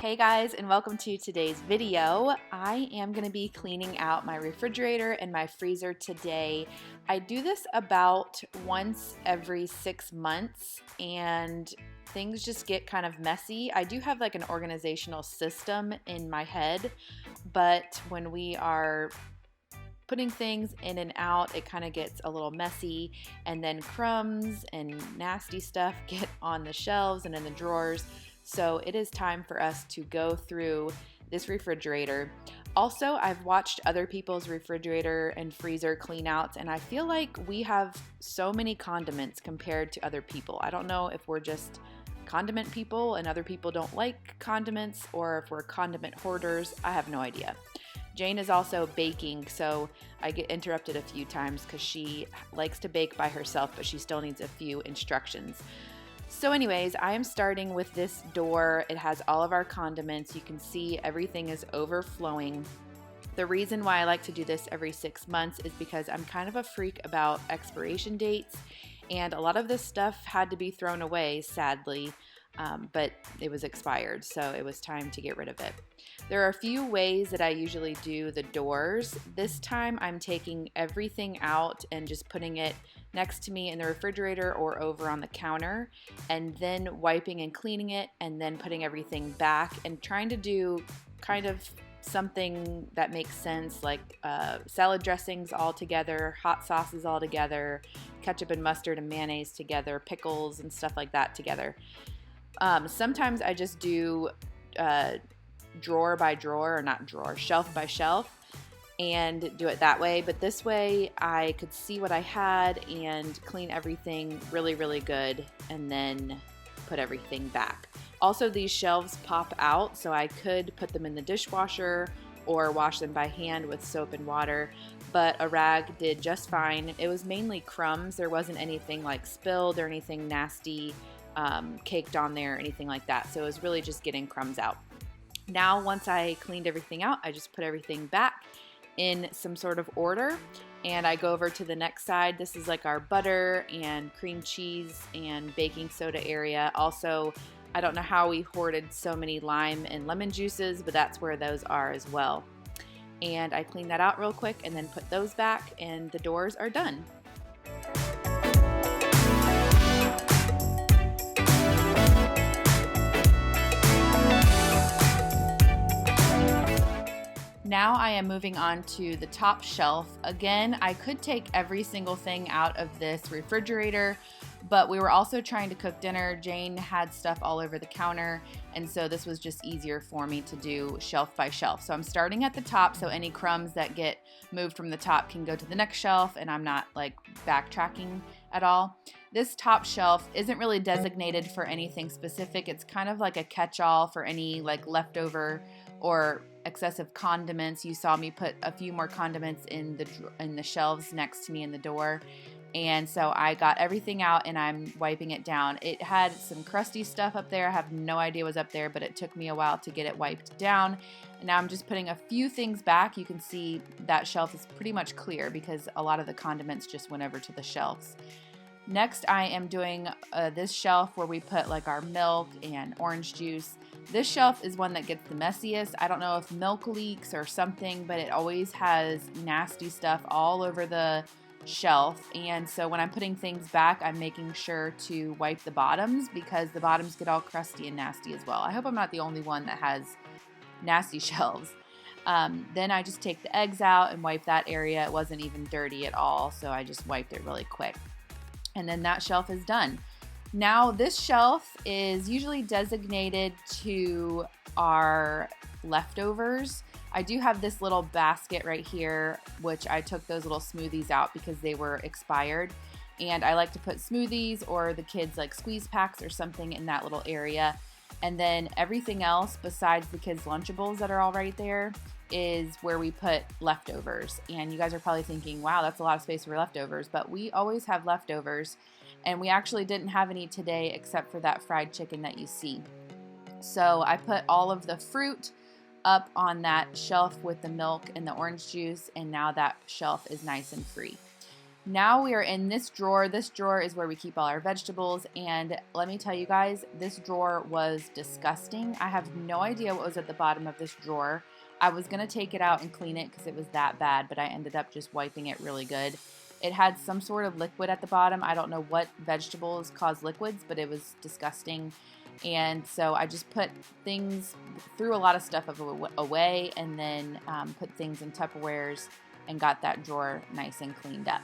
Hey guys, and welcome to today's video. I am going to be cleaning out my refrigerator and my freezer today. I do this about once every 6 months and things just get kind of messy. I do have like an organizational system in my head, but when we are putting things in and out, it kind of gets a little messy, and then crumbs and nasty stuff get on the shelves and in the drawers. So it is time for us to go through this refrigerator. Also, I've watched other people's refrigerator and freezer clean outs, and I feel like we have so many condiments compared to other people. I don't know if we're just condiment people and other people don't like condiments, or if we're condiment hoarders. I have no idea. Jane is also baking, so I get interrupted a few times because she likes to bake by herself, but she still needs a few instructions. So anyways, I am starting with this door. It has all of our condiments. You can see everything is overflowing. The reason why I like to do this every 6 months is because I'm kind of a freak about expiration dates, and a lot of this stuff had to be thrown away, sadly, but it was expired, so it was time to get rid of it. There are a few ways that I usually do the doors. This time I'm taking everything out and just putting it next to me in the refrigerator or over on the counter, and then wiping and cleaning it, and then putting everything back and trying to do kind of something that makes sense, like salad dressings all together, hot sauces all together, ketchup and mustard and mayonnaise together, pickles and stuff like that together. Sometimes I just do drawer by drawer, or not drawer, shelf by shelf, and do it that way. But this way I could see what I had and clean everything really, really good, and then put everything back. Also, these shelves pop out, so I could put them in the dishwasher or wash them by hand with soap and water, but a rag did just fine. It was mainly crumbs. There wasn't anything like spilled or anything nasty caked on there or anything like that, so it was really just getting crumbs out. Now, once I cleaned everything out, I just put everything back in some sort of order, and I go over to the next side. This is like our butter and cream cheese and baking soda area. Also, I don't know how we hoarded so many lime and lemon juices, but that's where those are as well. And I clean that out real quick and then put those back, and the doors are done. Now I am moving on to the top shelf. Again, I could take every single thing out of this refrigerator, but we were also trying to cook dinner. Jane had stuff all over the counter, and so this was just easier for me to do shelf by shelf. So I'm starting at the top, so any crumbs that get moved from the top can go to the next shelf, and I'm not like backtracking at all. This top shelf isn't really designated for anything specific. It's kind of like a catch-all for any like leftover or excessive condiments. You saw me put a few more condiments in the shelves next to me in the door, and so I got everything out and I'm wiping it down. It had some crusty stuff up there. I have no idea what was up there, but it took me a while to get it wiped down. And now I'm just putting a few things back. You can see that shelf is pretty much clear because a lot of the condiments just went over to the shelves. Next, I am doing this shelf where we put like our milk and orange juice. This shelf is one that gets the messiest. I don't know if milk leaks or something, but it always has nasty stuff all over the shelf. And so when I'm putting things back, I'm making sure to wipe the bottoms because the bottoms get all crusty and nasty as well. I hope I'm not the only one that has nasty shelves. Then I just take the eggs out and wipe that area. It wasn't even dirty at all, so I just wiped it really quick. And then that shelf is done. Now this shelf is usually designated to our leftovers. I do have this little basket right here, which I took those little smoothies out because they were expired. And I like to put smoothies or the kids like squeeze packs or something in that little area. And then everything else besides the kids' Lunchables that are all right there is where we put leftovers. And you guys are probably thinking, wow, that's a lot of space for leftovers, but we always have leftovers, and we actually didn't have any today except for that fried chicken that you see. So I put all of the fruit up on that shelf with the milk and the orange juice, and now that shelf is nice and free. Now we are in this drawer. This drawer is where we keep all our vegetables, and let me tell you guys, this drawer was disgusting. I have no idea what was at the bottom of this drawer. I was going to take it out and clean it because it was that bad, but I ended up just wiping it really good. It had some sort of liquid at the bottom. I don't know what vegetables cause liquids, but it was disgusting. And so I just threw a lot of stuff away, and then put things in Tupperwares and got that drawer nice and cleaned up.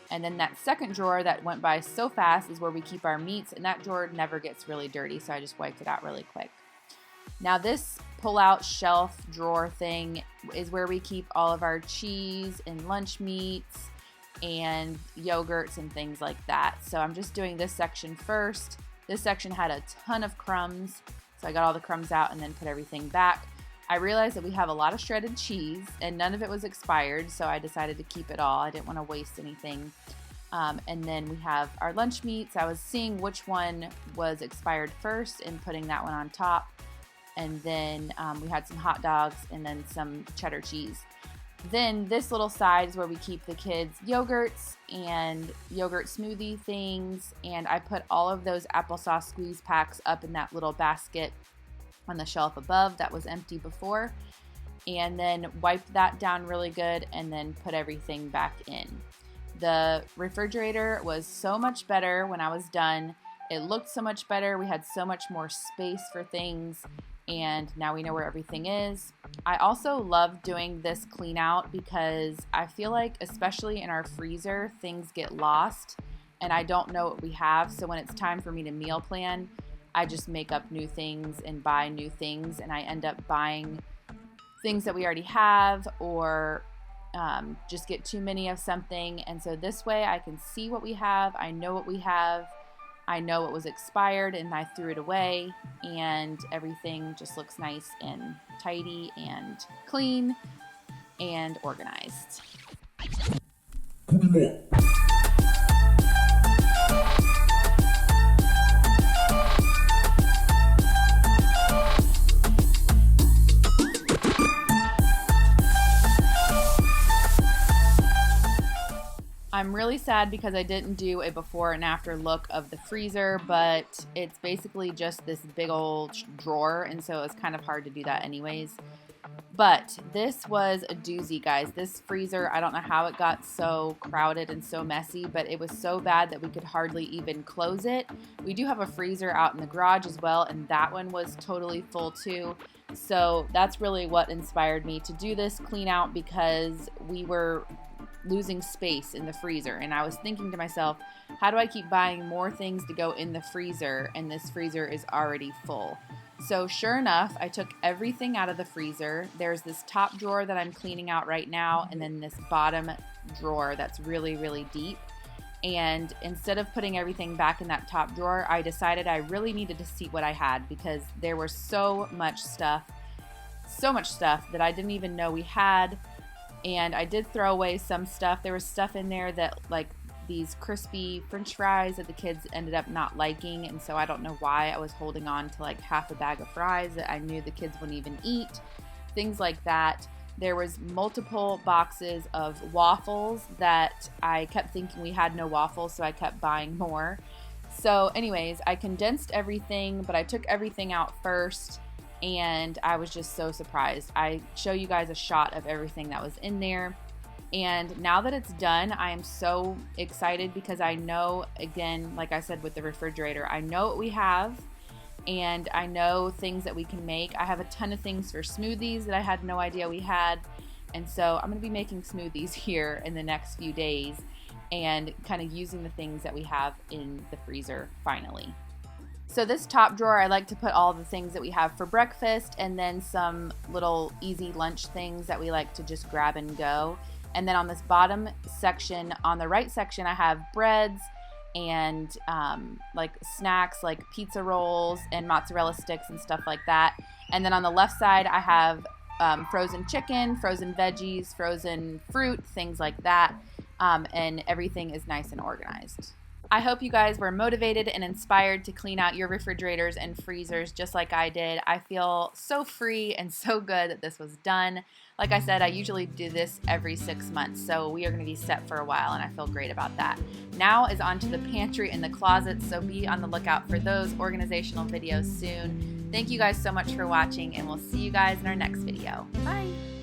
And then that second drawer that went by so fast is where we keep our meats, and that drawer never gets really dirty, so I just wiped it out really quick. Now this pull-out shelf drawer thing is where we keep all of our cheese and lunch meats and yogurts and things like that. So I'm just doing this section first. This section had a ton of crumbs, so I got all the crumbs out and then put everything back. I realized that we have a lot of shredded cheese, and none of it was expired, so I decided to keep it all. I didn't want to waste anything. And then we have our lunch meats. I was seeing which one was expired first and putting that one on top. And then we had some hot dogs and then some cheddar cheese. Then this little side is where we keep the kids' yogurts and yogurt smoothie things. And I put all of those applesauce squeeze packs up in that little basket on the shelf above that was empty before, and then wiped that down really good and then put everything back in. The refrigerator was so much better when I was done. It looked so much better. We had so much more space for things, and now we know where everything is. I also love doing this clean out because I feel like, especially in our freezer, things get lost and I don't know what we have. So when it's time for me to meal plan, I just make up new things and buy new things, and I end up buying things that we already have, or just get too many of something. And so this way I can see what we have, I know what we have, I know what was expired, and I threw it away, and everything just looks nice and tidy and clean and organized. I'm really sad because I didn't do a before and after look of the freezer, but it's basically just this big old drawer, and so it's kind of hard to do that anyways. But this was a doozy, guys. This freezer, I don't know how it got so crowded and so messy, but it was so bad that we could hardly even close it. We do have a freezer out in the garage as well, and that one was totally full too. So that's really what inspired me to do this clean out, because we were losing space in the freezer, and I was thinking to myself, how do I keep buying more things to go in the freezer, and this freezer is already full? So sure enough, I took everything out of the freezer. There's this top drawer that I'm cleaning out right now, and then this bottom drawer that's really, really deep. And instead of putting everything back in that top drawer, I decided I really needed to see what I had, because there was so much stuff that I didn't even know we had. And I did throw away some stuff. There was stuff in there that, like these crispy French fries, that the kids ended up not liking, and so I don't know why I was holding on to like half a bag of fries that I knew the kids wouldn't even eat. Things like that. There was multiple boxes of waffles that I kept thinking we had no waffles, so I kept buying more. So anyways, I condensed everything, but I took everything out first, and I was just so surprised. I show you guys a shot of everything that was in there. And now that it's done, I am so excited, because I know, again, like I said with the refrigerator, I know what we have, and I know things that we can make. I have a ton of things for smoothies that I had no idea we had, and so I'm going to be making smoothies here in the next few days and kind of using the things that we have in the freezer finally. So this top drawer, I like to put all the things that we have for breakfast, and then some little easy lunch things that we like to just grab and go. And then on this bottom section, on the right section, I have breads and like snacks like pizza rolls and mozzarella sticks and stuff like that. And then on the left side, I have frozen chicken, frozen veggies, frozen fruit, things like that. And everything is nice and organized. I hope you guys were motivated and inspired to clean out your refrigerators and freezers just like I did. I feel so free and so good that this was done. Like I said, I usually do this every 6 months, so we are going to be set for a while, and I feel great about that. Now is on to the pantry and the closet, so be on the lookout for those organizational videos soon. Thank you guys so much for watching, and we'll see you guys in our next video. Bye!